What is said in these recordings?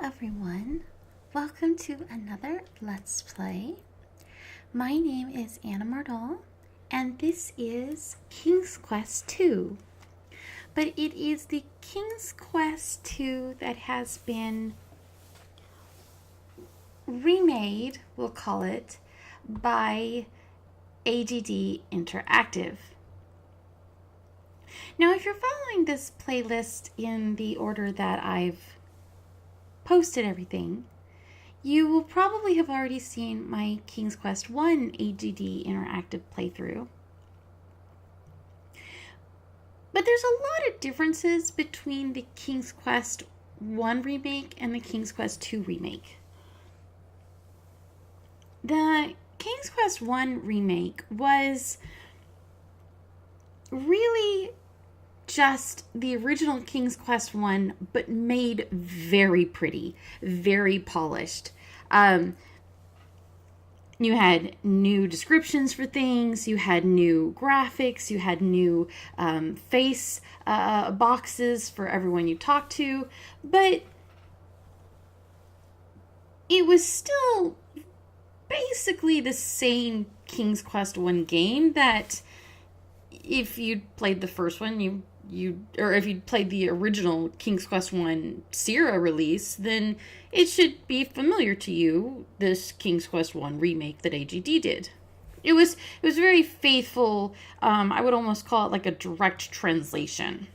everyone. Welcome to another Let's Play. My name is Anna Mardal, and this is King's Quest II. But it is the King's Quest II that has been remade, we'll call it, by AGD Interactive. Now, if you're following this playlist in the order that I've posted everything, you will probably have already seen my King's Quest I AGD Interactive playthrough. But there's a lot of differences between the King's Quest I remake and the King's Quest II remake. The King's Quest I remake was really just the original King's Quest I, but made very pretty, very polished. You had new descriptions for things, you had new graphics, you had new face boxes for everyone you talked to, but it was still basically the same King's Quest I game that if you'd played the first one, or if you'd played the original King's Quest I Sierra release, then it should be familiar to you, this King's Quest I remake that AGD did. It was very faithful. I would almost call it like a direct translation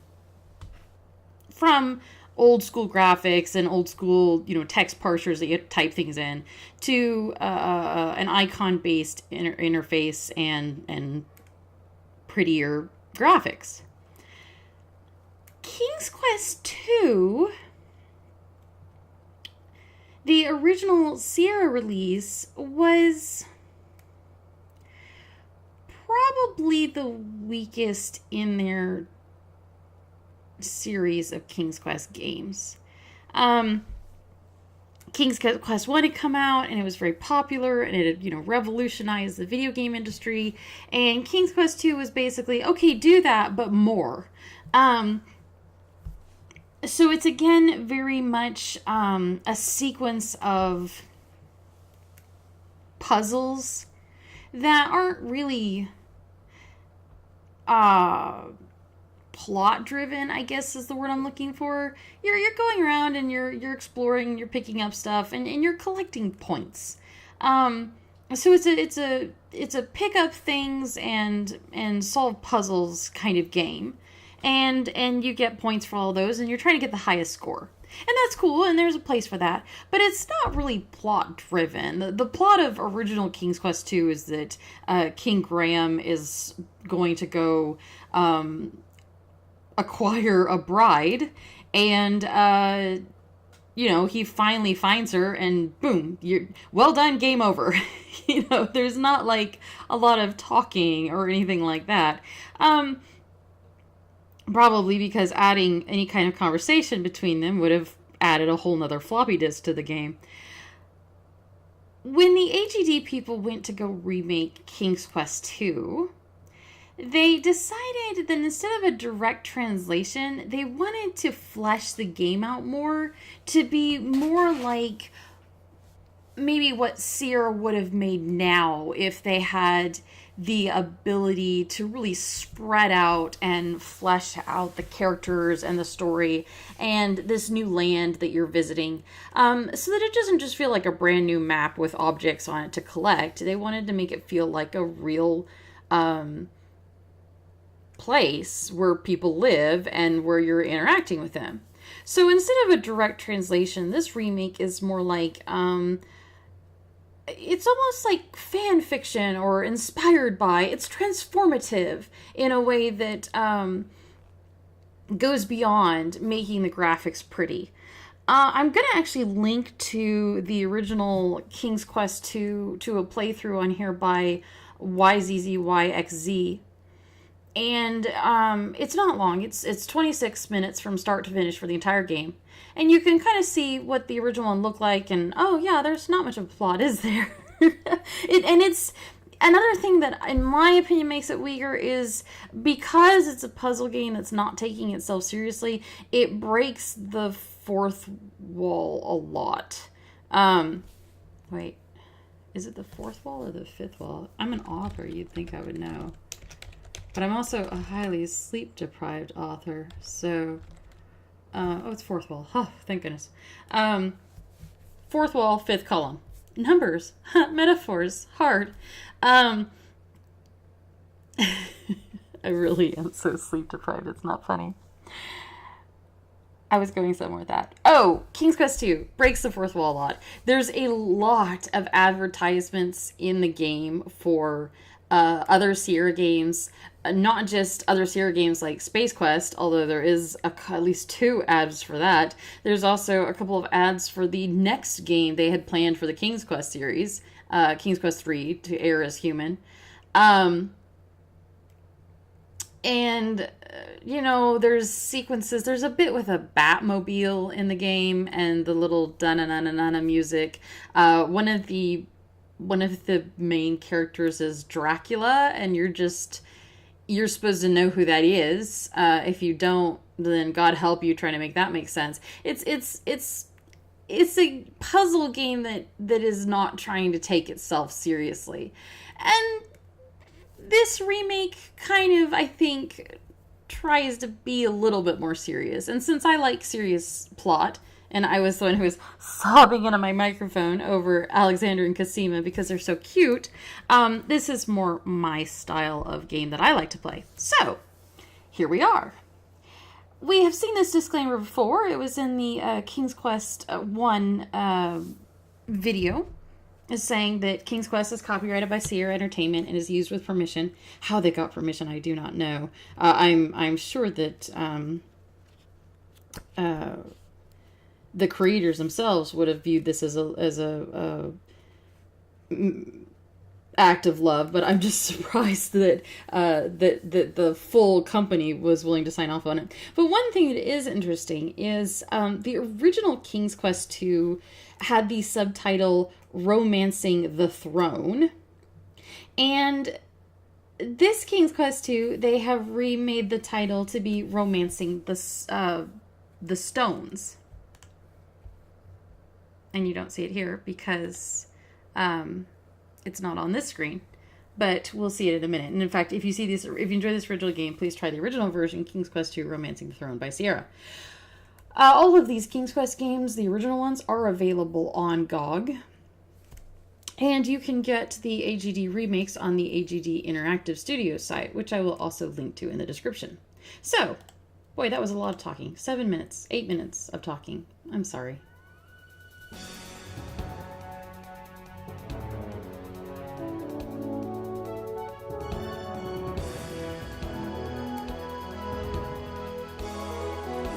from old school graphics and old school, text parsers that you type things in to an icon-based interface and prettier graphics. King's Quest II, the original Sierra release, was probably the weakest in their series of King's Quest games. King's Quest I had come out, and it was very popular, and it had, revolutionized the video game industry. And King's Quest II was basically, okay, do that, but more. So it's, again, very much a sequence of puzzles that aren't really plot-driven, I guess is the word I'm looking for. You're going around and you're exploring, you're picking up stuff, and you're collecting points. So it's a pick up things and solve puzzles kind of game. And you get points for all of those, and you're trying to get the highest score. And that's cool, and there's a place for that. But it's not really plot-driven. The plot of original King's Quest II is that King Graham is going to go acquire a bride, and, he finally finds her, and boom, well done, game over. There's not, like, a lot of talking or anything like that. Probably because adding any kind of conversation between them would have added a whole nother floppy disk to the game. When the AGD people went to go remake King's Quest II, they decided that instead of a direct translation, they wanted to flesh the game out more to be more like maybe what Sierra would have made now if they had the ability to really spread out and flesh out the characters and the story and this new land that you're visiting, so that it doesn't just feel like a brand new map with objects on it to collect. They wanted to make it feel like a real place where people live and where you're interacting with them. So instead of a direct translation, this remake is more like it's almost like fan fiction or inspired by. It's transformative in a way that goes beyond making the graphics pretty. I'm going to actually link to the original King's Quest to a playthrough on here by YZZYXZ. And it's not long. It's 26 minutes from start to finish for the entire game. And you can kind of see what the original one looked like, and oh yeah, there's not much of a plot, is there? It's another thing that, in my opinion, makes it weaker is because it's a puzzle game that's not taking itself seriously, it breaks the fourth wall a lot. Wait, is it the fourth wall or the fifth wall? I'm an author, you'd think I would know. But I'm also a highly sleep-deprived author, so... oh, it's fourth wall. Oh, thank goodness. Fourth wall, fifth column. Numbers. Metaphors. Hard. I really am so sleep-deprived, it's not funny. I was going somewhere with that. Oh, King's Quest II breaks the fourth wall a lot. There's a lot of advertisements in the game for other Sierra games, not just other Sierra games like Space Quest, although there is at least 2 ads for that. There's also a couple of ads for the next game they had planned for the King's Quest series, King's Quest III, to air as human. There's sequences. There's a bit with a Batmobile in the game and the little da-na-na-na-na music. One of the main characters is Dracula, and you're supposed to know who that is. If you don't, then God help you trying to make that make sense. It's a puzzle game that is not trying to take itself seriously. And this remake kind of, I think, tries to be a little bit more serious. And since I like serious plot, and I was the one who was sobbing into my microphone over Alexander and Kolyma because they're so cute, this is more my style of game that I like to play. So, here we are. We have seen this disclaimer before. It was in the King's Quest 1 video. Is saying that King's Quest is copyrighted by Sierra Entertainment and is used with permission. How they got permission, I do not know. I'm sure that the creators themselves would have viewed this as a act of love, but I'm just surprised that the full company was willing to sign off on it. But one thing that is interesting is the original King's Quest II had the subtitle Romancing the Throne. And this King's Quest II, they have remade the title to be Romancing the Stones. And you don't see it here because it's not on this screen. But we'll see it in a minute. And in fact, if you enjoy this original game, please try the original version, King's Quest II Romancing the Throne by Sierra. All of these King's Quest games, the original ones, are available on GOG. And you can get the AGD remakes on the AGD Interactive Studios site, which I will also link to in the description. So, boy, that was a lot of talking. 7 minutes, 8 minutes of talking. I'm sorry.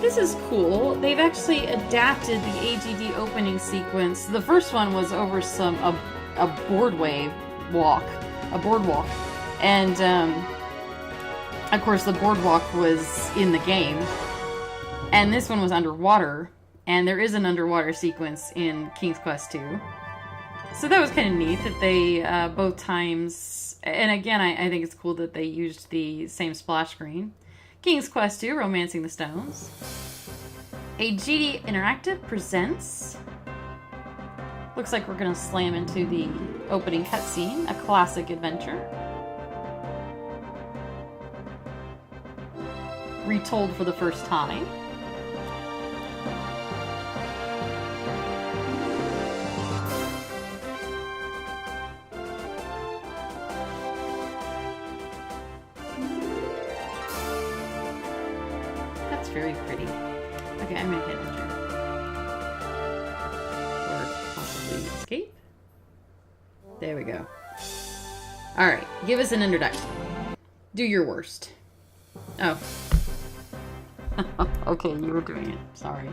This is cool. They've actually adapted the AGD opening sequence. The first one was over a boardwalk, and of course the boardwalk was in the game, and this one was underwater, and there is an underwater sequence in King's Quest II. So that was kind of neat that they both times, and again I think it's cool that they used the same splash screen. King's Quest II, Romancing the Stones. AGD Interactive presents. Looks like we're going to slam into the opening cutscene, a classic adventure. Retold for the first time. That's very pretty. Okay, I'm going to hit enter. Escape. There we go. Alright, give us an introduction. Do your worst. Oh. Okay, you were doing it. Sorry.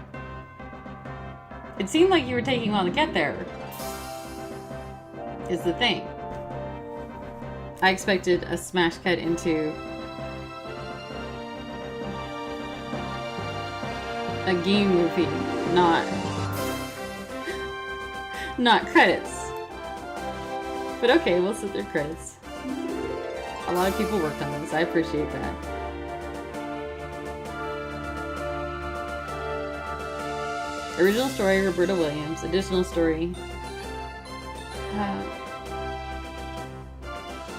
It seemed like you were taking a while to get there. Is the thing. I expected a smash cut into a game movie, not credits. But okay, we'll sit through credits. A lot of people worked on this. I appreciate that. Original story, Roberta Williams. Additional story.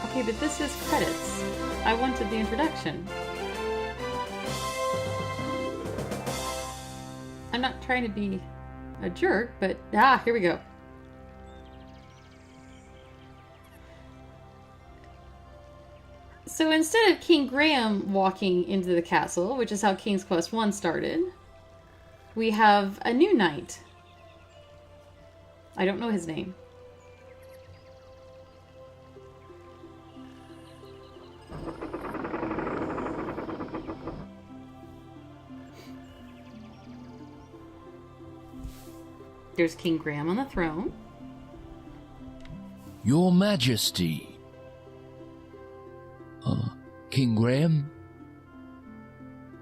Okay, but this is credits. I wanted the introduction. I'm not trying to be a jerk, but here we go. So instead of King Graham walking into the castle, which is how King's Quest 1 started, we have a new knight. I don't know his name. There's King Graham on the throne. Your Majesty. King Graham?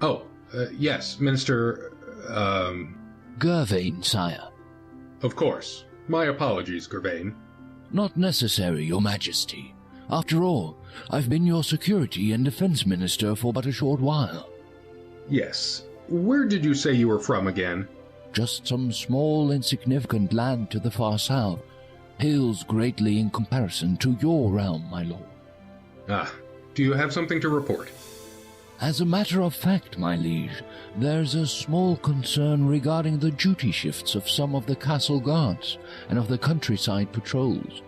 Oh, yes, Minister, Gervain, sire. Of course. My apologies, Gervain. Not necessary, Your Majesty. After all, I've been your security and defense minister for but a short while. Yes. Where did you say you were from again? Just some small, insignificant land to the far south. Pales greatly in comparison to your realm, my lord. Ah, do you have something to report? As a matter of fact, my liege, there's a small concern regarding the duty shifts of some of the castle guards and of the countryside patrols.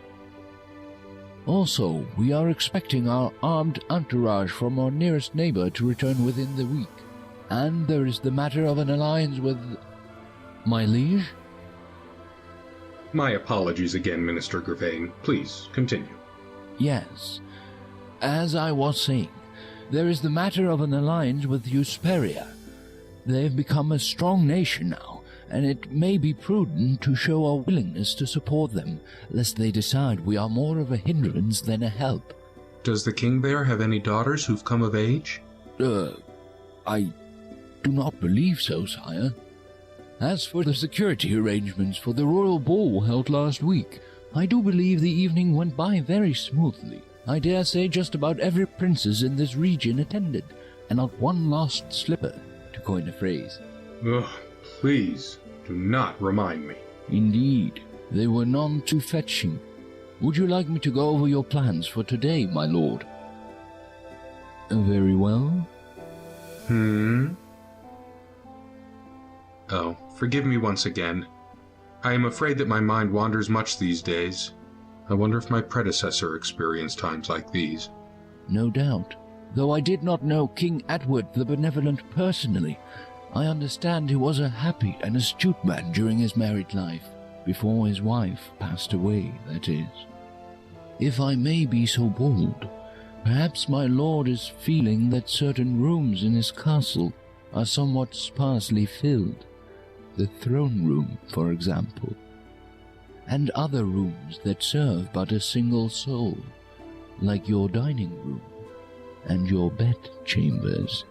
Also, we are expecting our armed entourage from our nearest neighbor to return within the week. And there is the matter of an alliance with... My liege? My apologies again, Minister Gervain. Please, continue. Yes. As I was saying, there is the matter of an alliance with Hesperia. They've become a strong nation now, and it may be prudent to show our willingness to support them, lest they decide we are more of a hindrance than a help. Does the king there have any daughters who've come of age? I do not believe so, sire. As for the security arrangements for the royal ball held last week, I do believe the evening went by very smoothly. I dare say just about every princess in this region attended, and not one lost slipper, to coin a phrase. Ugh, please, do not remind me. Indeed, they were none too fetching. Would you like me to go over your plans for today, my lord? Very well. Oh, forgive me once again. I am afraid that my mind wanders much these days. I wonder if my predecessor experienced times like these. No doubt. Though I did not know King Edward the Benevolent personally, I understand he was a happy and astute man during his married life, before his wife passed away, that is. If I may be so bold, perhaps my lord is feeling that certain rooms in his castle are somewhat sparsely filled. The throne room, for example, and other rooms that serve but a single soul, like your dining room and your bed chambers.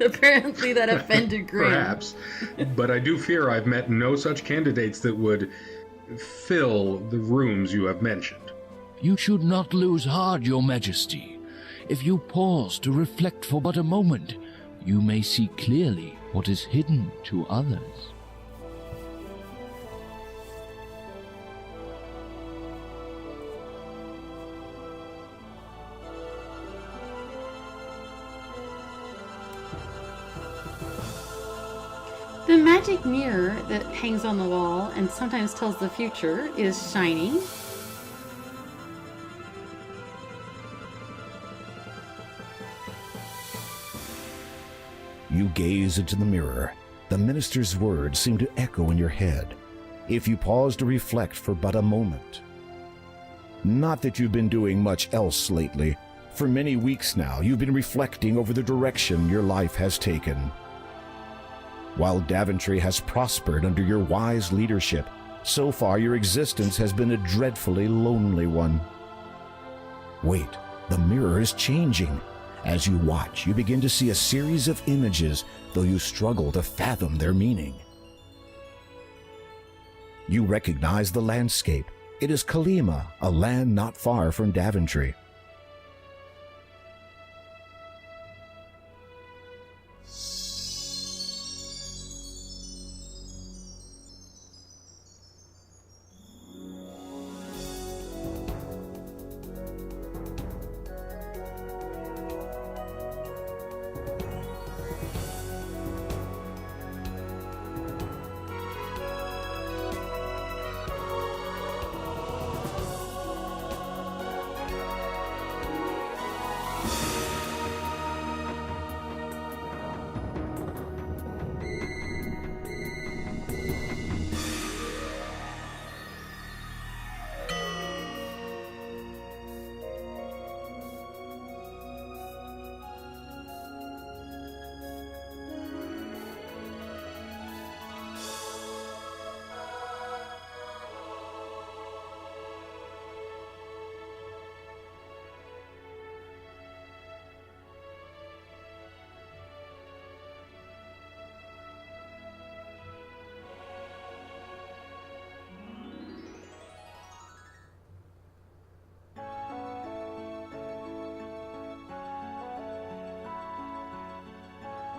Apparently that offended Graham. Perhaps, but I do fear I've met no such candidates that would fill the rooms you have mentioned. You should not lose heart, Your Majesty. If you pause to reflect for but a moment, you may see clearly what is hidden to others. The magic mirror that hangs on the wall and sometimes tells the future is shining. You gaze into the mirror. The minister's words seem to echo in your head, if you pause to reflect for but a moment. Not that you've been doing much else lately. For many weeks now, you've been reflecting over the direction your life has taken. While Daventry has prospered under your wise leadership, so far your existence has been a dreadfully lonely one. Wait, the mirror is changing. As you watch, you begin to see a series of images, though you struggle to fathom their meaning. You recognize the landscape. It is Kolyma, a land not far from Daventry.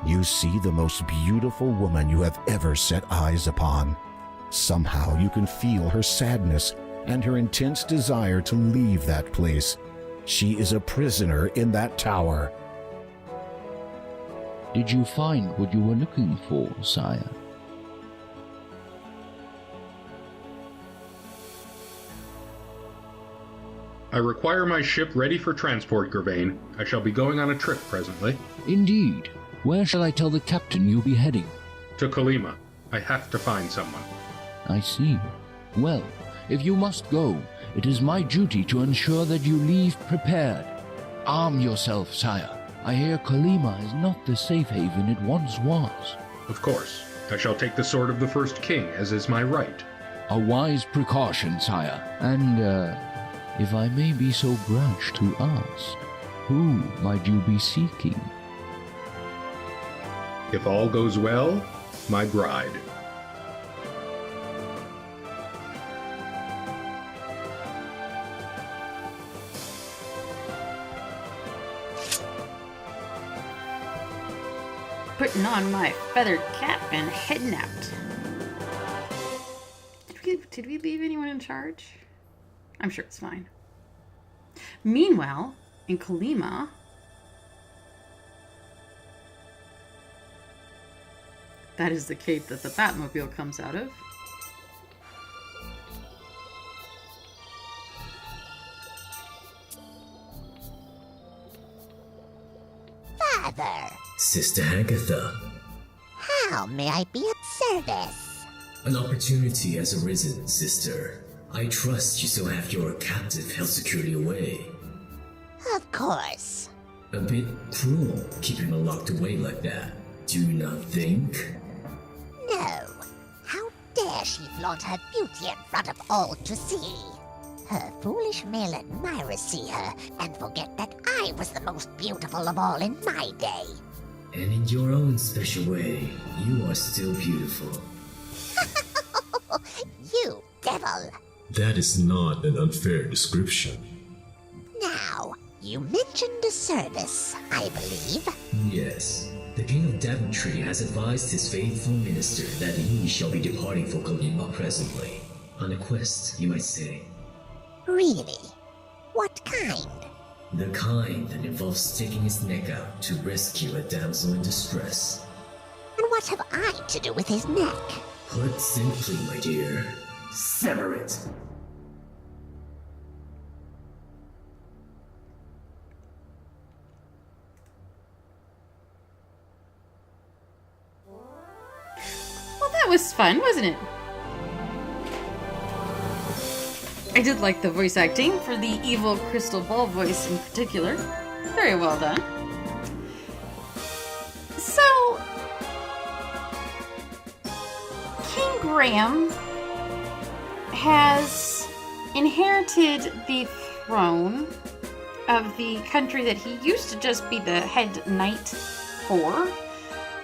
You see the most beautiful woman you have ever set eyes upon. Somehow you can feel her sadness and her intense desire to leave that place. She is a prisoner in that tower. Did you find what you were looking for, sire? I require my ship ready for transport, Gervain. I shall be going on a trip presently. Indeed. Where shall I tell the captain you'll be heading? To Kolyma. I have to find someone. I see. Well, if you must go, it is my duty to ensure that you leave prepared. Arm yourself, sire. I hear Kolyma is not the safe haven it once was. Of course. I shall take the sword of the first king, as is my right. A wise precaution, sire. And, if I may be so brash to ask, who might you be seeking? If all goes well, my bride. Putting on my feathered cap and heading out. Did we leave anyone in charge? I'm sure it's fine. Meanwhile, in Kolyma, that is the cape that the Batmobile comes out of. Father, Sister Agatha, how may I be of service? an opportunity has arisen, sister. I trust you still have your captive held securely away. Of course. A bit cruel keeping her locked away like that, do you not think? No. How dare she flaunt her beauty in front of all to see? Her foolish male admirers see her and forget that I was the most beautiful of all in my day. And in your own special way, you are still beautiful. You devil! That is not an unfair description. Now, you mentioned a service, I believe. Yes, the King of Daventry has advised his faithful minister that he shall be departing for Kolyma presently. On a quest, you might say. Really? What kind? The kind that involves sticking his neck out to rescue a damsel in distress. And what have I to do with his neck? Put simply, my dear, sever it. Well, that was fun, wasn't it? I did like the voice acting for the evil crystal ball voice in particular. Very well done. So, King Graham has inherited the throne of the country that he used to just be the head knight for.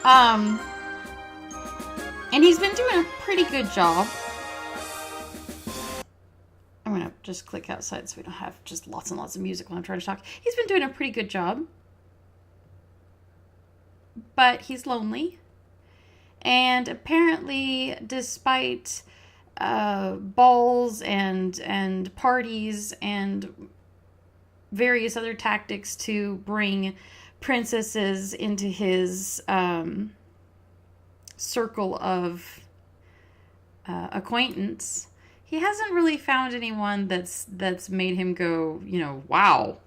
And he's been doing a pretty good job. I'm going to just click outside so we don't have just lots and lots of music while I'm trying to talk. He's been doing a pretty good job. But he's lonely. And apparently, despite balls and parties and various other tactics to bring princesses into his circle of acquaintance, he hasn't really found anyone that's made him go, wow.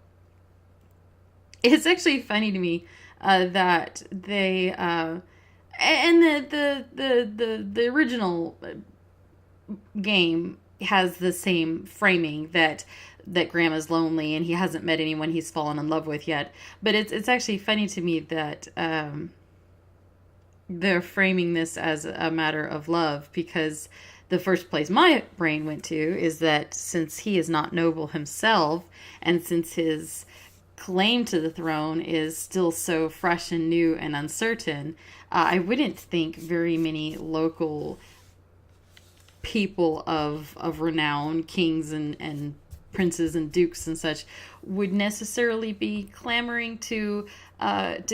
It's actually funny to me that they and the original game has the same framing that Graham is lonely and he hasn't met anyone he's fallen in love with yet. But it's actually funny to me that they're framing this as a matter of love, because the first place my brain went to is that since he is not noble himself, and since his claim to the throne is still so fresh and new and uncertain, I wouldn't think very many local people of renown, kings and princes and dukes and such would necessarily be clamoring to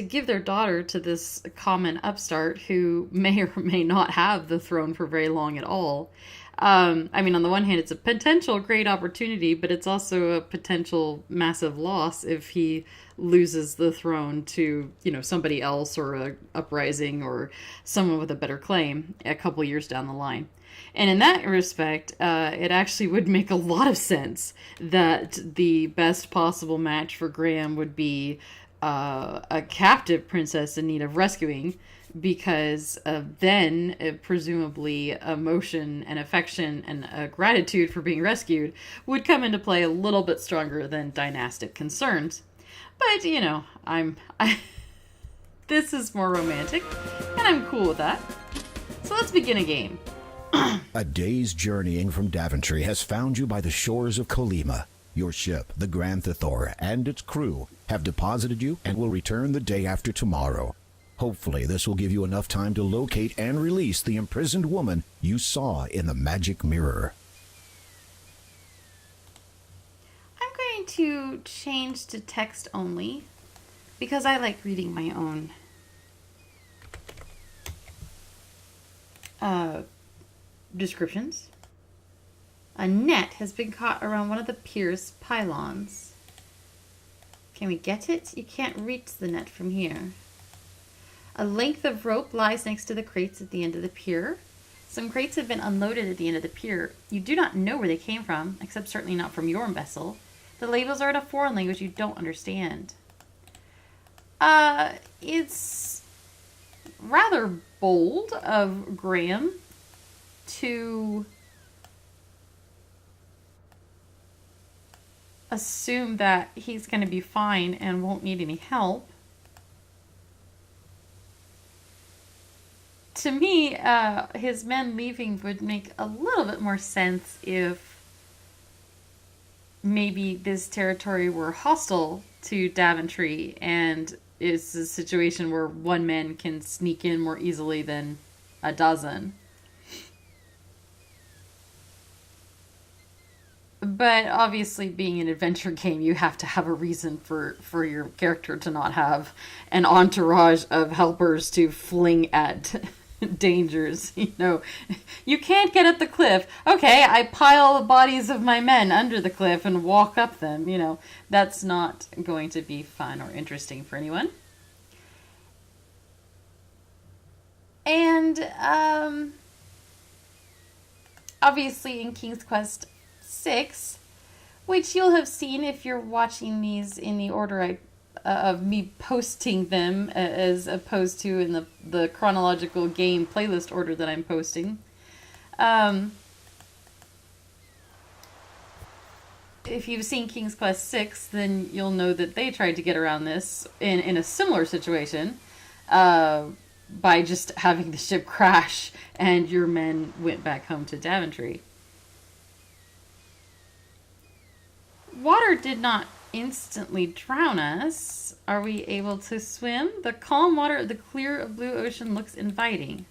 give their daughter to this common upstart who may or may not have the throne for very long at all. I mean, on the one hand, it's a potential great opportunity, but it's also a potential massive loss if he loses the throne to, somebody else or a uprising or someone with a better claim a couple years down the line. And in that respect, it actually would make a lot of sense that the best possible match for Graham would be a captive princess in need of rescuing, because then presumably emotion and affection and gratitude for being rescued would come into play a little bit stronger than dynastic concerns. But, this is more romantic, and I'm cool with that. So let's begin a game. A day's journeying from Daventry has found you by the shores of Kolyma. Your ship, the Grand Thor, and its crew have deposited you and will return the day after tomorrow. Hopefully, this will give you enough time to locate and release the imprisoned woman you saw in the magic mirror. I'm going to change to text only because I like reading my own descriptions. A net has been caught around one of the pier's pylons. Can we get it? You can't reach the net from here. A length of rope lies next to the crates at the end of the pier. Some crates have been unloaded at the end of the pier. You do not know where they came from, except certainly not from your vessel. The labels are in a foreign language you don't understand. It's rather bold of Graham to assume that he's going to be fine and won't need any help. To me, his men leaving would make a little bit more sense if maybe this territory were hostile to Daventry and it's a situation where one man can sneak in more easily than a dozen. But obviously, being an adventure game, you have to have a reason for your character to not have an entourage of helpers to fling at dangers. You can't get up the cliff. Okay, I pile the bodies of my men under the cliff and walk up them. That's not going to be fun or interesting for anyone. And obviously in King's Quest 6, which you'll have seen if you're watching these in the order of me posting them, as opposed to in the chronological game playlist order that I'm posting. If you've seen King's Quest 6, then you'll know that they tried to get around this in a similar situation by just having the ship crash and your men went back home to Daventry. Water did not instantly drown us. Are we able to swim? The calm water of the clear blue ocean looks inviting.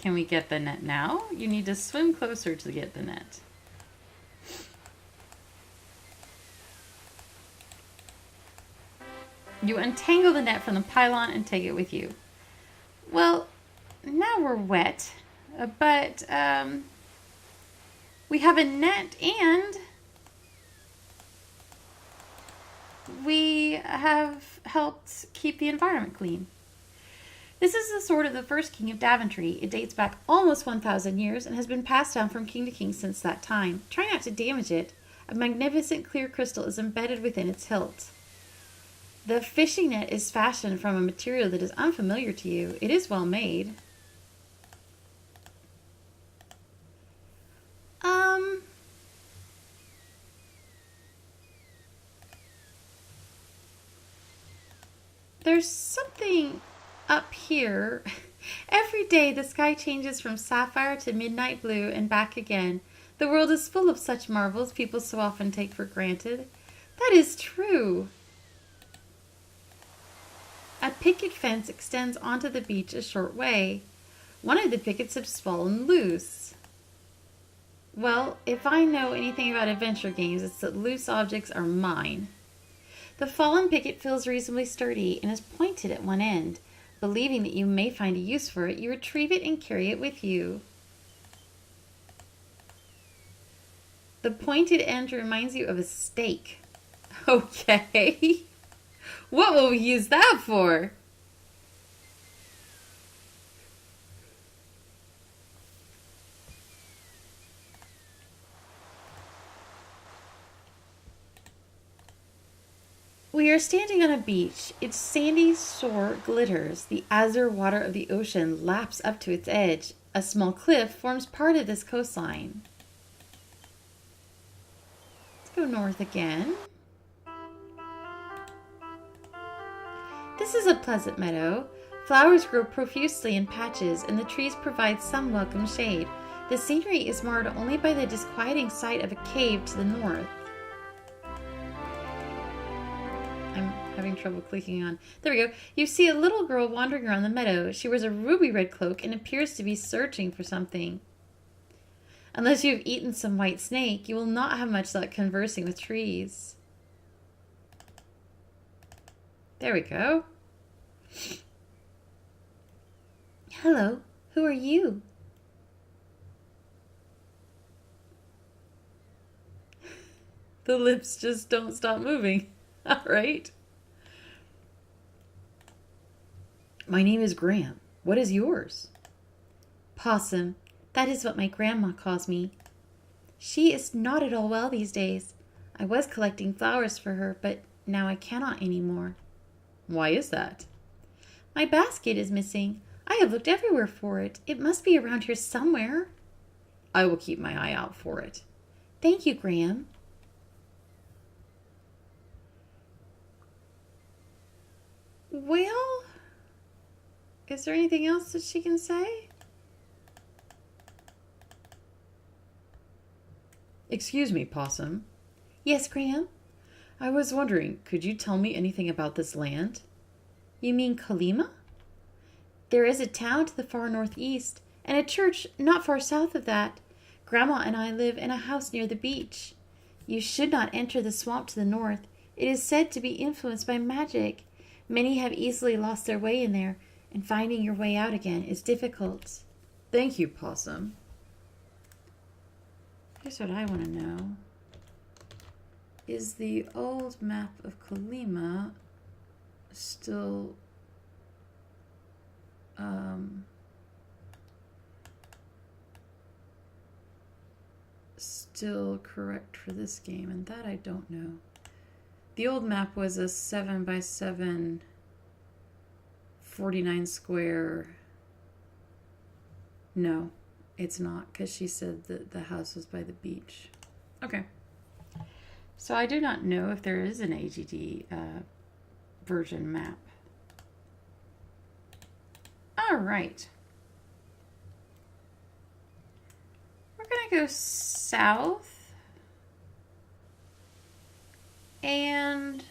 Can we get the net now? You need to swim closer to get the net. You untangle the net from the pylon and take it with you. Well, now we're wet, but we have a net and we have helped keep the environment clean. This is the sword of the first king of Daventry. It dates back almost 1,000 years and has been passed down from king to king since that time. Try not to damage it. A magnificent clear crystal is embedded within its hilt. The fishing net is fashioned from a material that is unfamiliar to you. It is well made. There's something up here. Every day the sky changes from sapphire to midnight blue and back again. The world is full of such marvels people so often take for granted. That is true. A picket fence extends onto the beach a short way. One of the pickets has fallen loose. Well, if I know anything about adventure games, it's that loose objects are mine. The fallen picket feels reasonably sturdy and is pointed at one end. Believing that you may find a use for it, you retrieve it and carry it with you. The pointed end reminds you of a stake. Okay. What will we use that for? We are standing on a beach. Its sandy shore glitters. The azure water of the ocean laps up to its edge. A small cliff forms part of this coastline. Let's go north again. This is a pleasant meadow. Flowers grow profusely in patches, and the trees provide some welcome shade. The scenery is marred only by the disquieting sight of a cave to the north. I'm having trouble clicking on. There we go. You see a little girl wandering around the meadow. She wears a ruby red cloak and appears to be searching for something. Unless you have eaten some white snake, you will not have much luck conversing with trees. There we go. Hello, who are you? The lips just don't stop moving. All right. My name is Graham. What is yours? Possum. That is what my grandma calls me. She is not at all well these days. I was collecting flowers for her, but now I cannot anymore. Why is that? My basket is missing. I have looked everywhere for it. It must be around here somewhere. I will keep my eye out for it. Thank you, Graham. Well, is there anything else that she can say? Excuse me, Possum. Yes, Graham? I was wondering, could you tell me anything about this land? You mean Kolyma? There is a town to the far northeast, and a church not far south of that. Grandma and I live in a house near the beach. You should not enter the swamp to the north. It is said to be influenced by magic. Many have easily lost their way in there, and finding your way out again is difficult. Thank you, Possum. Here's what I want to know. Is the old map of Kolyma still correct for this game? And that I don't know. The old map was a 7x7 49 square. No, it's not, because she said that the house was by the beach. Okay. So I do not know if there is an AGD version map. All right. We're going to go south. And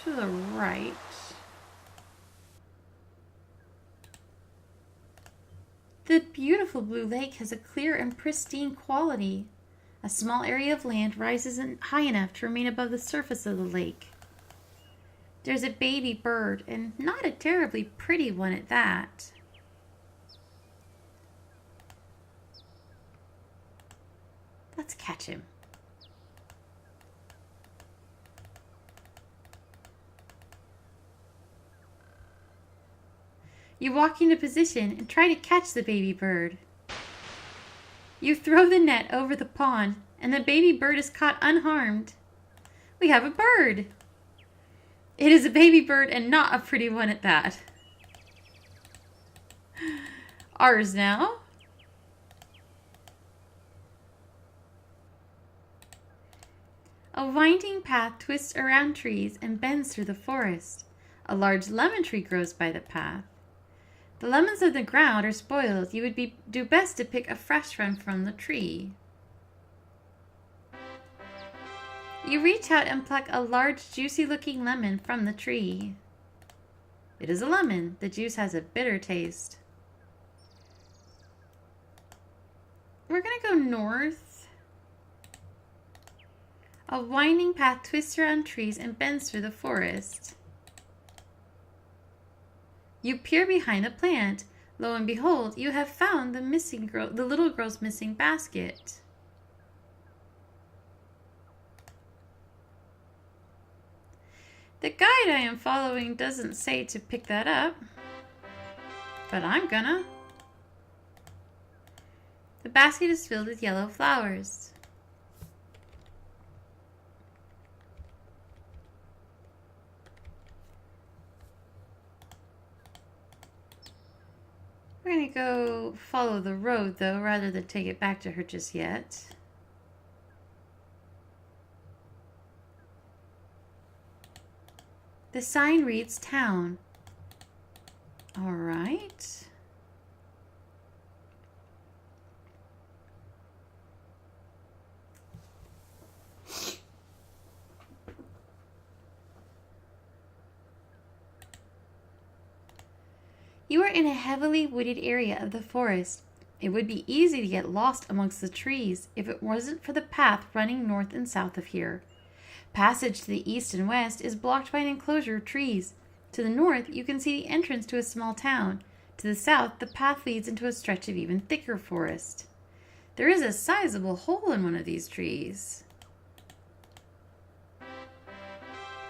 to the right. The beautiful blue lake has a clear and pristine quality. A small area of land rises high enough to remain above the surface of the lake. There's a baby bird, and not a terribly pretty one at that. Let's catch him. You walk into position and try to catch the baby bird. You throw the net over the pond, and the baby bird is caught unharmed. We have a bird. It is a baby bird, and not a pretty one at that. Ours now. A winding path twists around trees and bends through the forest. A large lemon tree grows by the path. The lemons on the ground are spoiled. You would do best to pick a fresh one from the tree. You reach out and pluck a large, juicy-looking lemon from the tree. It is a lemon. The juice has a bitter taste. we're gonna go north. A winding path twists around trees and bends through the forest. You peer behind a plant. Lo and behold, you have found the little girl's missing basket. The guide I am following doesn't say to pick that up, but I'm gonna. The basket is filled with yellow flowers. We're gonna go follow the road, though, rather than take it back to her just yet. The sign reads town. All right. You are in a heavily wooded area of the forest. It would be easy to get lost amongst the trees if it wasn't for the path running north and south of here. Passage to the east and west is blocked by an enclosure of trees. To the north, you can see the entrance to a small town. To the south, the path leads into a stretch of even thicker forest. There is a sizable hole in one of these trees.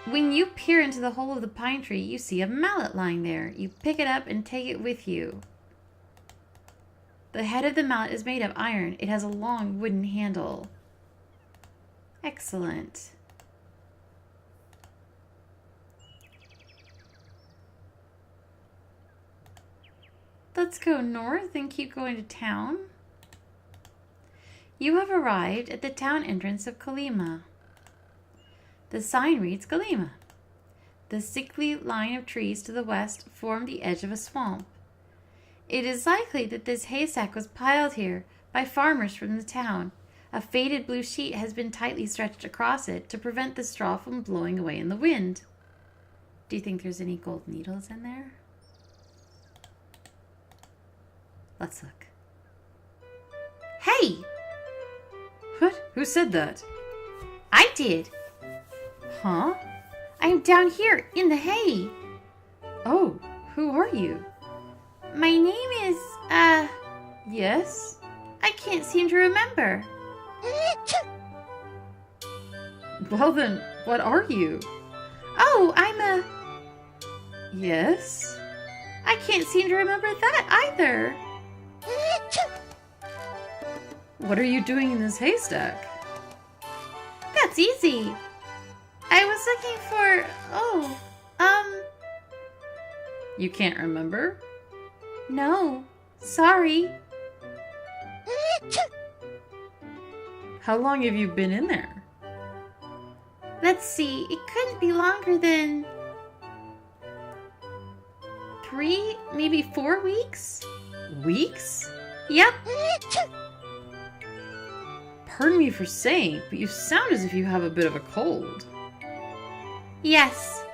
When you peer into the hole of the pine tree, you see a mallet lying there. You pick it up and take it with you. The head of the mallet is made of iron. It has a long wooden handle. Excellent. Let's go north and keep going to town. You have arrived at the town entrance of Kolyma. The sign reads Kolyma. The sickly line of trees to the west form the edge of a swamp. It is likely that this haystack was piled here by farmers from the town. A faded blue sheet has been tightly stretched across it to prevent the straw from blowing away in the wind. Do you think there's any gold needles in there? Let's look. Hey! What? Who said that? I did. Huh? I am down here in the hay. Oh, who are you? My name is, Yes? I can't seem to remember. Well then, what are you? Oh, I'm a... Yes? I can't seem to remember that either. What are you doing in this haystack? That's easy. I was looking for, You can't remember? no, sorry. How long have you been in there? Let's see, it couldn't be longer than 3, maybe 4 weeks? Weeks? Yep. Pardon me for saying, but you sound as if you have a bit of a cold. Yes.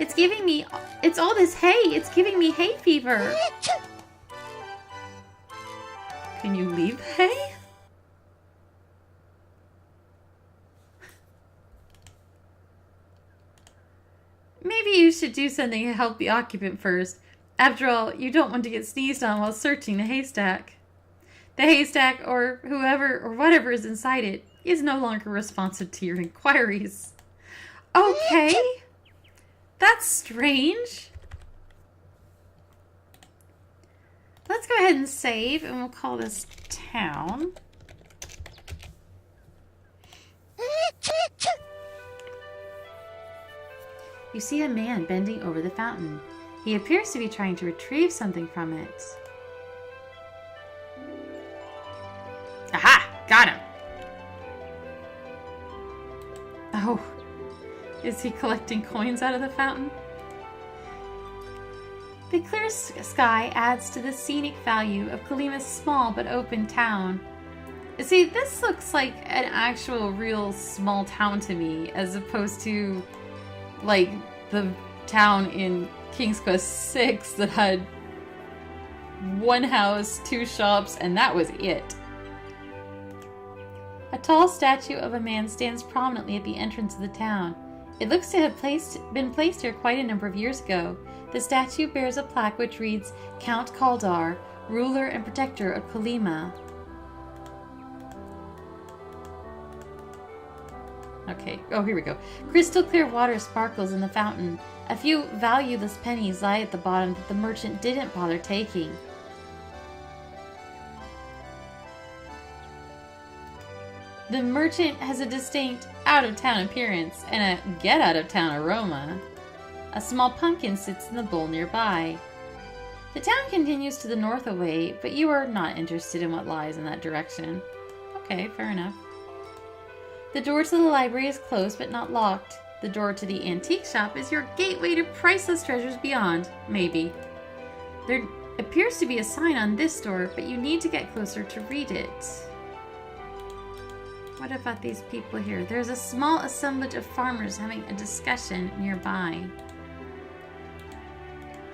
It's all this hay. It's giving me hay fever. Can you leave hay? Maybe you should do something to help the occupant first. After all, you don't want to get sneezed on while searching the haystack. The haystack, or whoever or whatever is inside it, is no longer responsive to your inquiries. Okay. That's strange. Let's go ahead and save, and we'll call this town. You see a man bending over the fountain. He appears to be trying to retrieve something from it. Aha! Got him! Oh, is he collecting coins out of the fountain? The clear sky adds to the scenic value of Kolyma's small but open town. See, this looks like an actual real small town to me, as opposed to like the town in King's Quest VI that had one house, 2 shops, and that was it. A tall statue of a man stands prominently at the entrance of the town. It looks to have been placed here quite a number of years ago. The statue bears a plaque which reads, Count Kaldar, ruler and protector of Kolyma. Okay, oh, here we go. Crystal clear water sparkles in the fountain. A few valueless pennies lie at the bottom that the merchant didn't bother taking. The merchant has a distinct out-of-town appearance and a get-out-of-town aroma. A small pumpkin sits in the bowl nearby. The town continues to the north away, but you are not interested in what lies in that direction. Okay, fair enough. The door to the library is closed but not locked. The door to the antique shop is your gateway to priceless treasures beyond, maybe. There appears to be a sign on this door, but you need to get closer to read it. What about these people here? There's a small assemblage of farmers having a discussion nearby.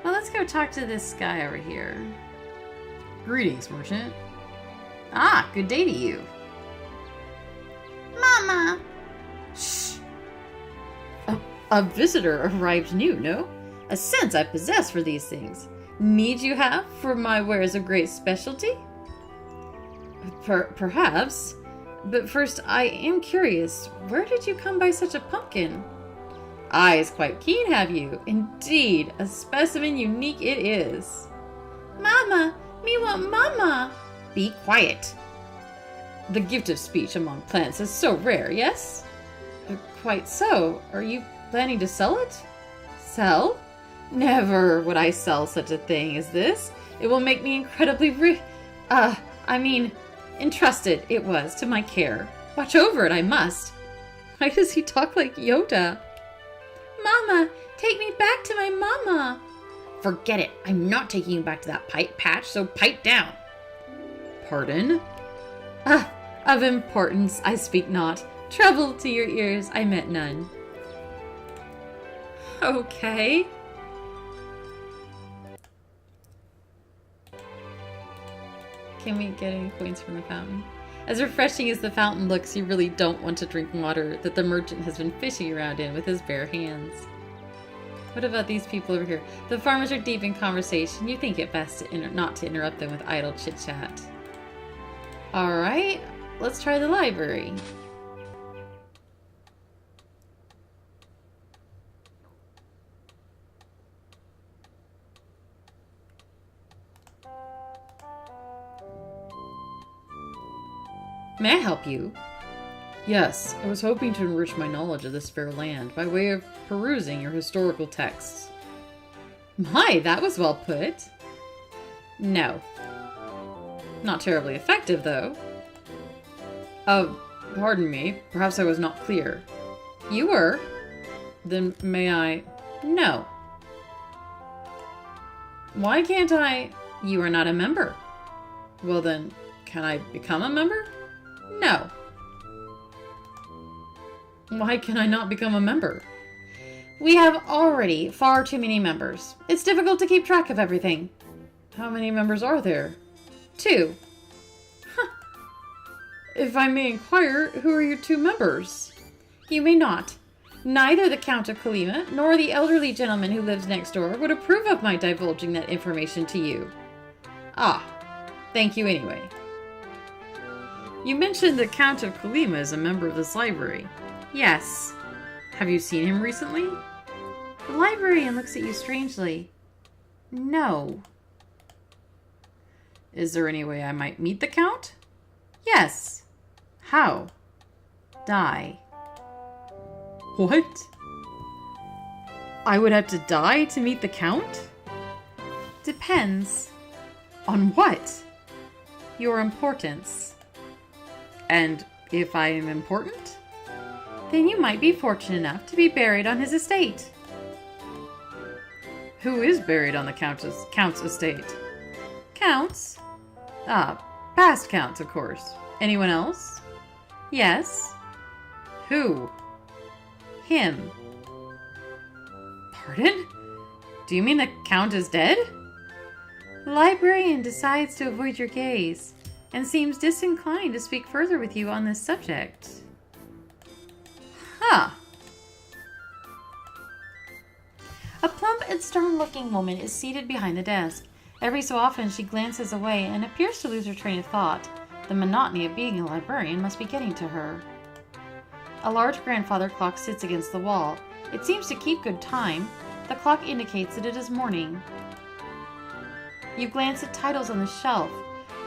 Well, let's go talk to this guy over here. Greetings, merchant. Ah, good day to you. Mama! Shh! A visitor arrived new, no? A sense I possess for these things. Need you have for my wares of great specialty? Perhaps. But first, I am curious, where did you come by such a pumpkin? Eyes quite keen, have you? Indeed, a specimen unique it is. Mama! Me want mama! Be quiet. The gift of speech among plants is so rare, yes? Quite so. Are you planning to sell it? Sell? Never would I sell such a thing as this. It will make me incredibly entrusted it was to my care. Watch over it, I must. Why does he talk like Yoda? Mama, take me back to my mama. Forget it. I'm not taking you back to that pipe patch, so pipe down. Pardon? Of importance I speak not. Trouble to your ears I meant none. Okay. Can we get any points from the fountain? As refreshing as the fountain looks, you really don't want to drink water that the merchant has been fishing around in with his bare hands. What about these people over here? The farmers are deep in conversation. You think it best not to interrupt them with idle chit-chat. Alright, let's try the library. May I help you? Yes, I was hoping to enrich my knowledge of this fair land by way of perusing your historical texts. My, that was well put. No. Not terribly effective, though. Pardon me. Perhaps I was not clear. You were. Then may I... No. Why can't I... You are not a member. Well then, can I become a member? No. Why can I not become a member? We have already far too many members. It's difficult to keep track of everything. How many members are there? 2. Huh. If I may inquire, who are your 2 members? You may not. Neither the Count of Kolyma nor the elderly gentleman who lives next door would approve of my divulging that information to you. Ah, thank you anyway. You mentioned the Count of Kolyma is a member of this library. Yes. Have you seen him recently? The librarian looks at you strangely. No. Is there any way I might meet the Count? Yes. How? Die. What? I would have to die to meet the Count? Depends. On what? Your importance. And if I am important? Then you might be fortunate enough to be buried on his estate. Who is buried on the Count's estate? Counts? Ah, past Counts, of course. Anyone else? Yes. Who? Him. Pardon? Do you mean the Count is dead? The librarian decides to avoid your gaze. and seems disinclined to speak further with you on this subject. Huh. A plump and stern-looking woman is seated behind the desk. Every so often she glances away and appears to lose her train of thought. The monotony of being a librarian must be getting to her. A large grandfather clock sits against the wall. It seems to keep good time. The clock indicates that it is morning. You glance at titles on the shelf,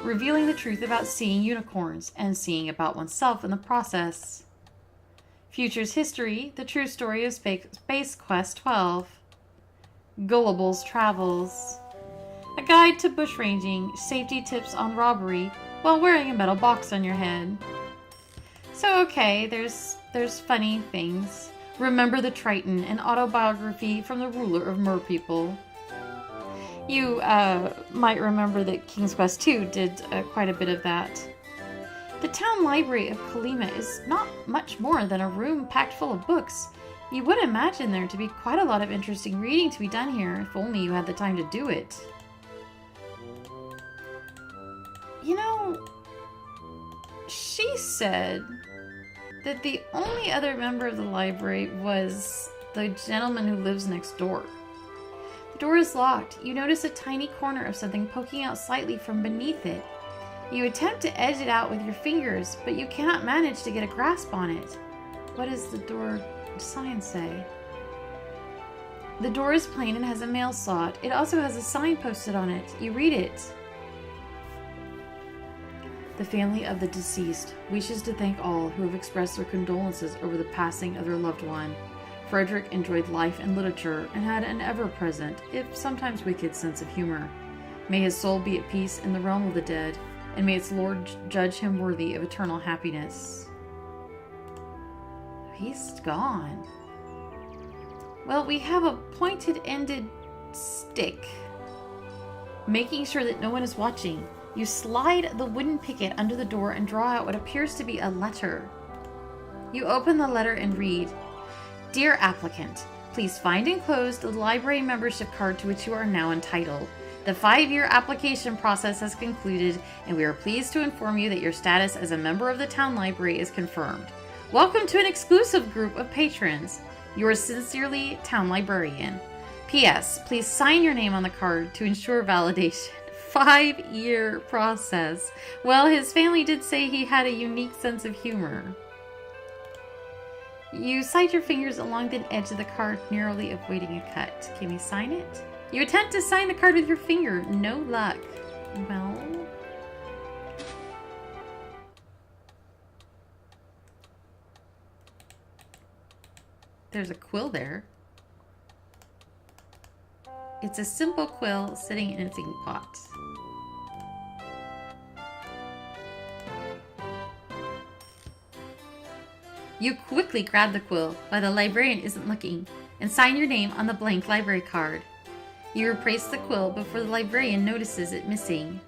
revealing the truth about seeing unicorns and seeing about oneself in the process. Future's History, The True Story of Space Quest 12. Gullible's Travels. A guide to bushranging, safety tips on robbery while wearing a metal box on your head. So okay, there's funny things. Remember the Triton, an autobiography from the ruler of Merpeople. You might remember that King's Quest II did quite a bit of that. The town library of Kolyma is not much more than a room packed full of books. You would imagine there to be quite a lot of interesting reading to be done here, if only you had the time to do it. You know, she said that the only other member of the library was the gentleman who lives next door. The door is locked. You notice a tiny corner of something poking out slightly from beneath it. You attempt to edge it out with your fingers, but you cannot manage to get a grasp on it. What does the door sign say? The door is plain and has a mail slot. It also has a sign posted on it. You read it. The family of the deceased wishes to thank all who have expressed their condolences over the passing of their loved one. Frederick enjoyed life and literature and had an ever-present, if sometimes wicked, sense of humor. May his soul be at peace in the realm of the dead, and may its Lord judge him worthy of eternal happiness. He's gone. Well, we have a pointed-ended stick, making sure that no one is watching. You slide the wooden picket under the door and draw out what appears to be a letter. You open the letter and read, "Dear applicant, please find enclosed the library membership card to which you are now entitled. The 5-year application process has concluded, and we are pleased to inform you that your status as a member of the town library is confirmed. Welcome to an exclusive group of patrons. Yours sincerely, Town Librarian. P.S. Please sign your name on the card to ensure validation." 5-year process. Well, his family did say he had a unique sense of humor. You slide your fingers along the edge of the card, narrowly avoiding a cut. Can you sign it? You attempt to sign the card with your finger. No luck. Well... there's a quill there. It's a simple quill sitting in its ink pot. You quickly grab the quill while the librarian isn't looking and sign your name on the blank library card. You replace the quill before the librarian notices it missing.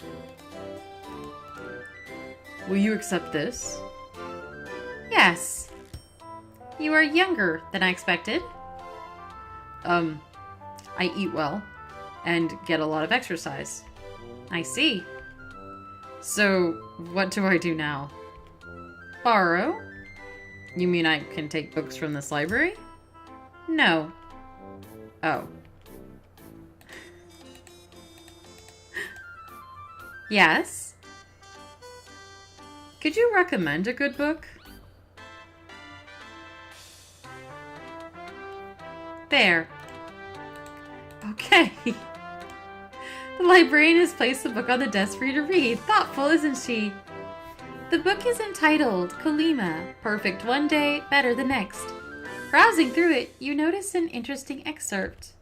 Will you accept this? Yes. You are younger than I expected. I eat well and get a lot of exercise. I see. So, what do I do now? Borrow? You mean I can take books from this library? No. Oh. Yes? Could you recommend a good book? There. Okay. The librarian has placed the book on the desk for you to read. Thoughtful, isn't she? The book is entitled Kolyma, Perfect One Day, Better the Next. Browsing through it, you notice an interesting excerpt.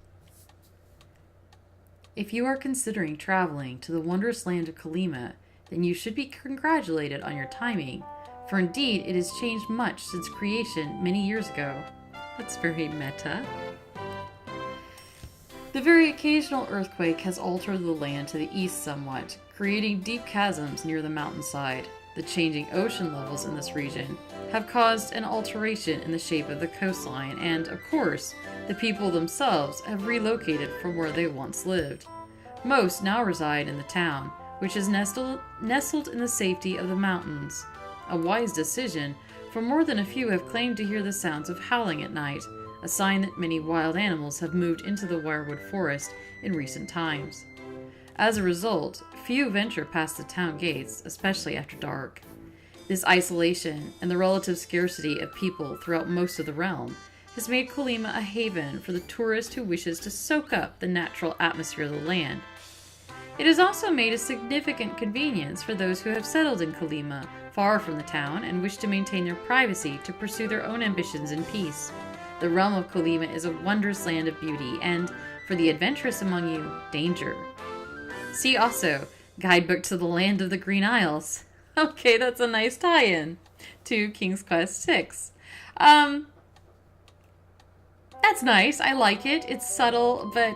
If you are considering traveling to the wondrous land of Kolyma, then you should be congratulated on your timing, for indeed it has changed much since creation many years ago. That's very meta. The very occasional earthquake has altered the land to the east somewhat, creating deep chasms near the mountainside. The changing ocean levels in this region have caused an alteration in the shape of the coastline, and, of course, the people themselves have relocated from where they once lived. Most now reside in the town, which is nestled in the safety of the mountains. A wise decision, for more than a few have claimed to hear the sounds of howling at night, a sign that many wild animals have moved into the wirewood forest in recent times. As a result, few venture past the town gates, especially after dark. This isolation and the relative scarcity of people throughout most of the realm has made Kolyma a haven for the tourist who wishes to soak up the natural atmosphere of the land. It has also made a significant convenience for those who have settled in Kolyma, far from the town, and wish to maintain their privacy to pursue their own ambitions in peace. The realm of Kolyma is a wondrous land of beauty and, for the adventurous among you, danger. See also, Guidebook to the Land of the Green Isles. Okay, that's a nice tie-in to King's Quest VI. That's nice. I like it. It's subtle, but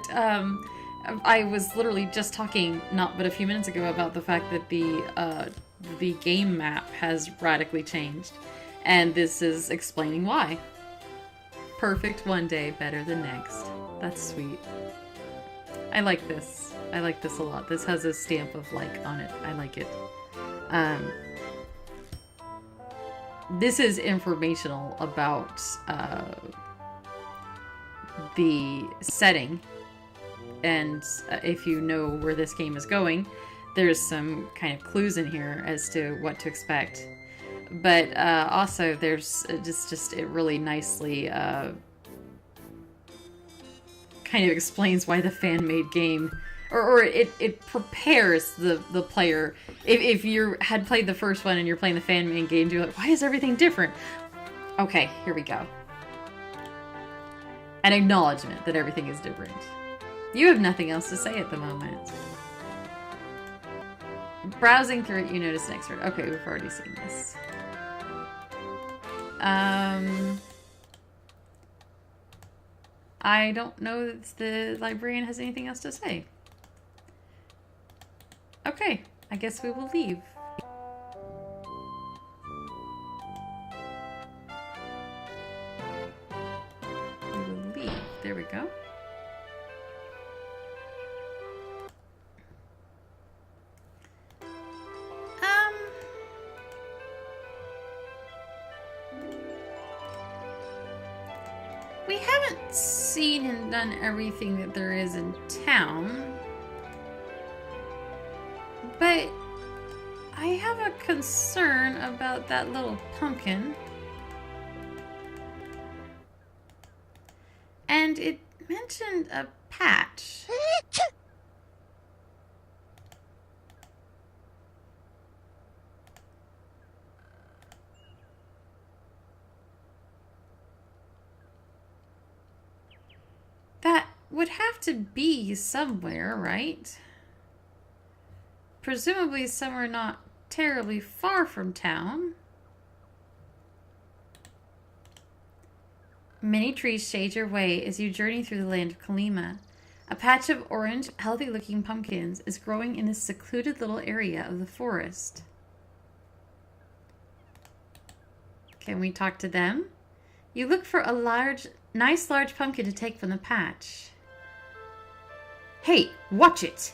I was literally just talking not but a few minutes ago about the fact that the game map has radically changed, and this is explaining why. Perfect one day, better the next. That's sweet. I like this. I like this a lot. This has a stamp of like on it. I like it. This is informational about the setting, and if you know where this game is going, there's some kind of clues in here as to what to expect. But also there's just it really nicely kind of explains why the fan-made game, or it prepares the player. If you had played the first one and you're playing the fan-made game, you're like, why is everything different? Okay, here we go. An acknowledgement that everything is different. You have nothing else to say at the moment. Browsing through it, you notice an expert. Okay, we've already seen this. I don't know that the librarian has anything else to say. Okay, I guess we will leave. We will leave. There we go. We haven't seen and done everything that there is in town, but I have a concern about that little pumpkin. And it mentioned a patch. That would have to be somewhere, right? Presumably somewhere not terribly far from town. Many trees shade your way as you journey through the land of Kolyma. A patch of orange, healthy-looking pumpkins is growing in this secluded little area of the forest. Can we talk to them? You look for a nice large pumpkin to take from the patch. Hey, watch it!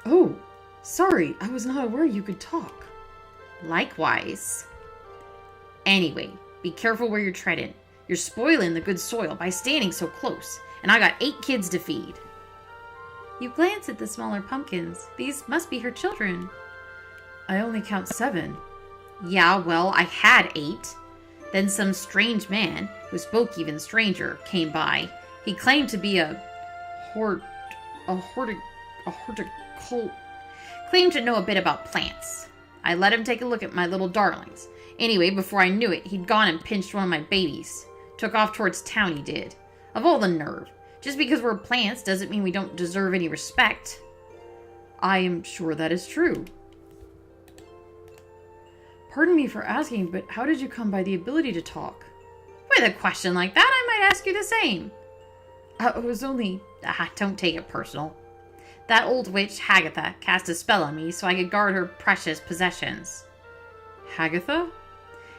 Oh, sorry, I was not aware you could talk. Likewise. Anyway, be careful where you're treading. You're spoiling the good soil by standing so close, and I got 8 kids to feed. You glance at the smaller pumpkins. These must be her children. I only count 7. Yeah, well, I had 8. Then some strange man, who spoke even stranger, came by. He claimed to be claimed to know a bit about plants. I let him take a look at my little darlings. Anyway, before I knew it, he'd gone and pinched one of my babies. Took off towards town, he did. Of all the nerve. Just because we're plants doesn't mean we don't deserve any respect. I am sure that is true. Pardon me for asking, but how did you come by the ability to talk? With a question like that, I might ask you the same. It was only... don't take it personal. That old witch, Hagatha, cast a spell on me so I could guard her precious possessions. Hagatha?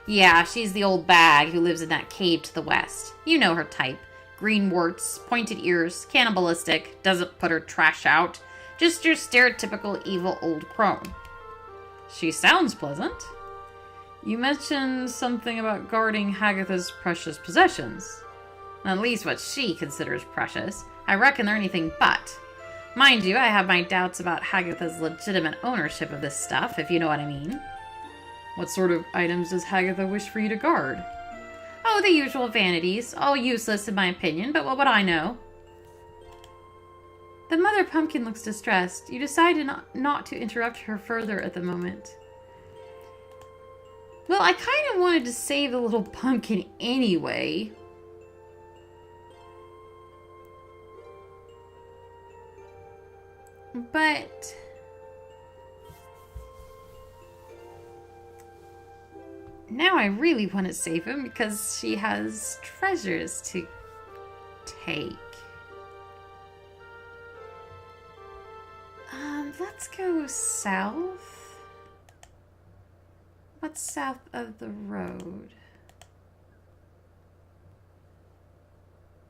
Yeah, she's the old bag who lives in that cave to the west. You know her type. Green warts, pointed ears, cannibalistic, doesn't put her trash out. Just your stereotypical evil old crone. She sounds pleasant. You mentioned something about guarding Hagatha's precious possessions. At least what she considers precious. I reckon they're anything but. Mind you, I have my doubts about Hagatha's legitimate ownership of this stuff, if you know what I mean. What sort of items does Hagatha wish for you to guard? Oh, the usual vanities. All useless in my opinion, but what would I know? The Mother Pumpkin looks distressed. You decided not to interrupt her further at the moment. Well, I kind of wanted to save the little pumpkin anyway. But now I really want to save him because she has treasures to take. Let's go south. What's south of the road?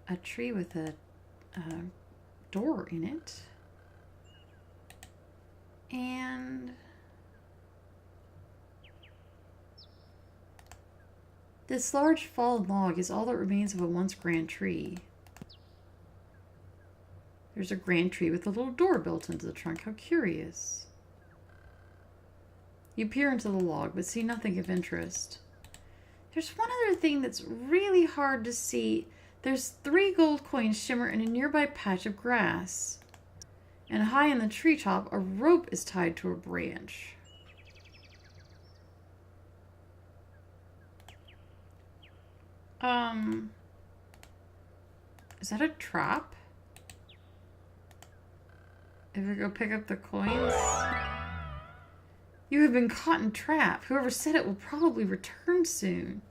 A tree with a door in it. And this large fallen log is all that remains of a once grand tree. There's a grand tree with a little door built into the trunk. How curious. You peer into the log, but see nothing of interest. There's one other thing that's really hard to see. There's 3 gold coins shimmer in a nearby patch of grass. And high in the treetop, a rope is tied to a branch. Is that a trap? If we go pick up the coins? You have been caught in trap. Whoever said it will probably return soon.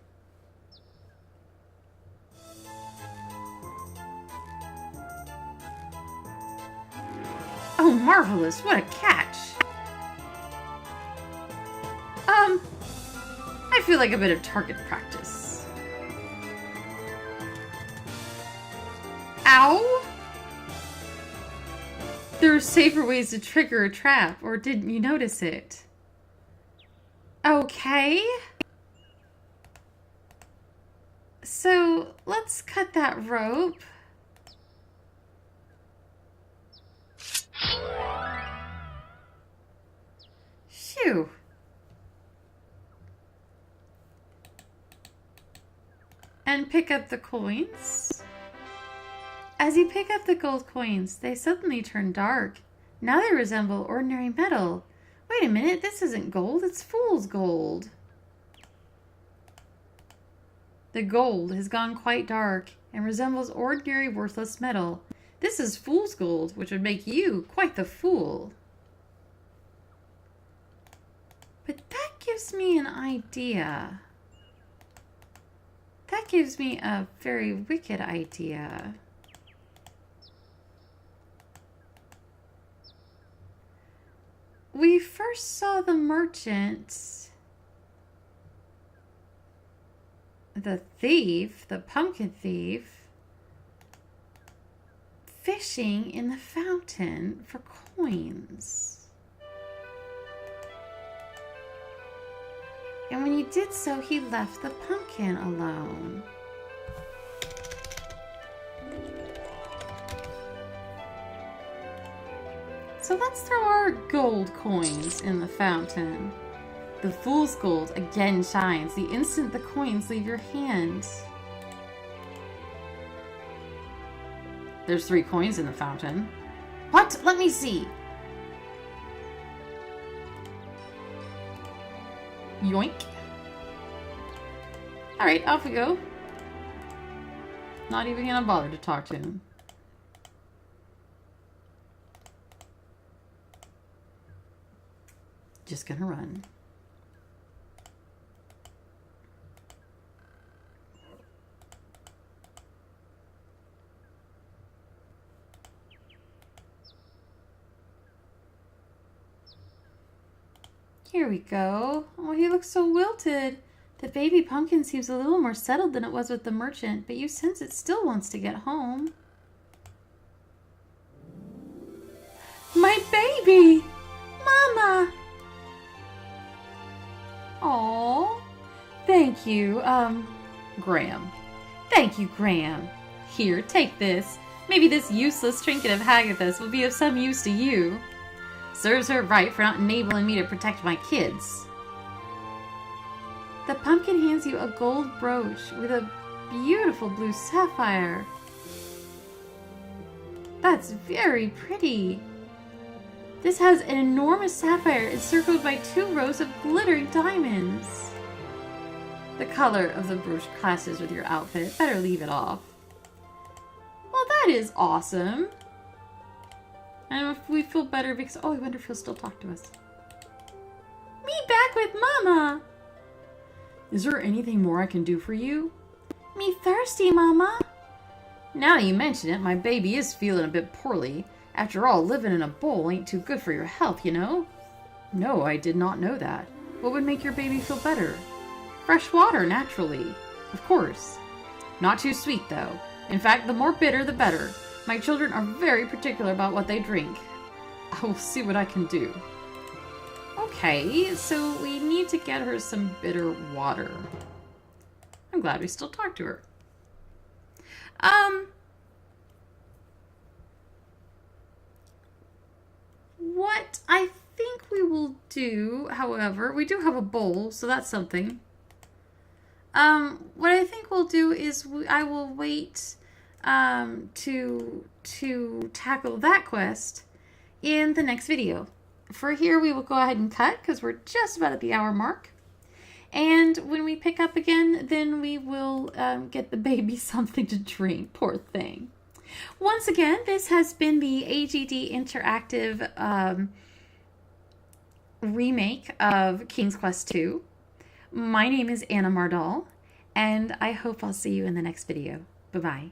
Oh, marvelous. What a catch. I feel like a bit of target practice. Ow! There are safer ways to trigger a trap, or didn't you notice it? Okay. So, let's cut that rope. Phew. And pick up the coins. As you pick up the gold coins, they suddenly turn dark. Now they resemble ordinary metal. Wait a minute, this isn't gold, it's fool's gold. The gold has gone quite dark and resembles ordinary worthless metal. This is fool's gold, which would make you quite the fool. But that gives me an idea. That gives me a very wicked idea. We first saw the merchant, the thief, the pumpkin thief, fishing in the fountain for coins. And when he did so, he left the pumpkin alone. So let's throw our gold coins in the fountain. The fool's gold again shines the instant the coins leave your hand. There's 3 coins in the fountain. What? Let me see. Yoink. Alright, off we go. Not even gonna bother to talk to him. Just gonna run. Here we go. Oh, he looks so wilted. The baby pumpkin seems a little more settled than it was with the merchant, but you sense it still wants to get home. My baby! Mama! Aw. Thank you, Graham. Thank you, Graham. Here, take this. Maybe this useless trinket of Hagathis will be of some use to you. Serves her right for not enabling me to protect my kids. The pumpkin hands you a gold brooch with a beautiful blue sapphire. That's very pretty. This has an enormous sapphire encircled by 2 rows of glittering diamonds. The color of the brooch clashes with your outfit. Better leave it off. Well, that is awesome. And if we feel better because... Oh, I wonder if he'll still talk to us. Me back with Mama! Is there anything more I can do for you? Me thirsty, Mama. Now you mention it, my baby is feeling a bit poorly. After all, living in a bowl ain't too good for your health, you know? No, I did not know that. What would make your baby feel better? Fresh water, naturally. Of course. Not too sweet, though. In fact, the more bitter, the better. My children are very particular about what they drink. I will see what I can do. Okay, so we need to get her some bitter water. I'm glad we still talked to her. What I think we will do, however, we do have a bowl, so that's something. What I think we'll do is I will wait to tackle that quest in the next video. For here, we will go ahead and cut because we're just about at the hour mark. And when we pick up again, then we will get the baby something to drink. Poor thing. Once again, this has been the AGD Interactive remake of King's Quest II. My name is Anna Mardal, and I hope I'll see you in the next video. Bye-bye.